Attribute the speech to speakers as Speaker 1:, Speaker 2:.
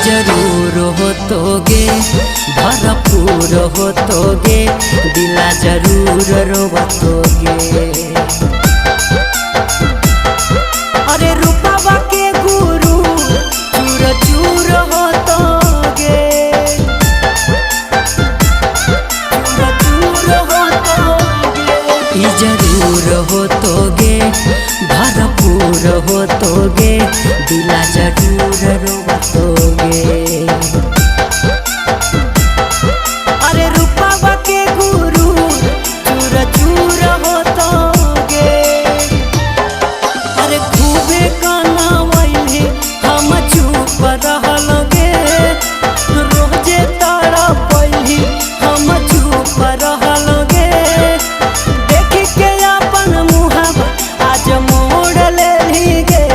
Speaker 1: जरूर हो तोगे भरपूर हो तोगे दिला जरूर रोवतोगे। अरे रूपावा के गुरु चूर चूर हो तोगे, चूर चूर हो तोगे। जरूर हो तोगे भरपूर हो तोगे दिला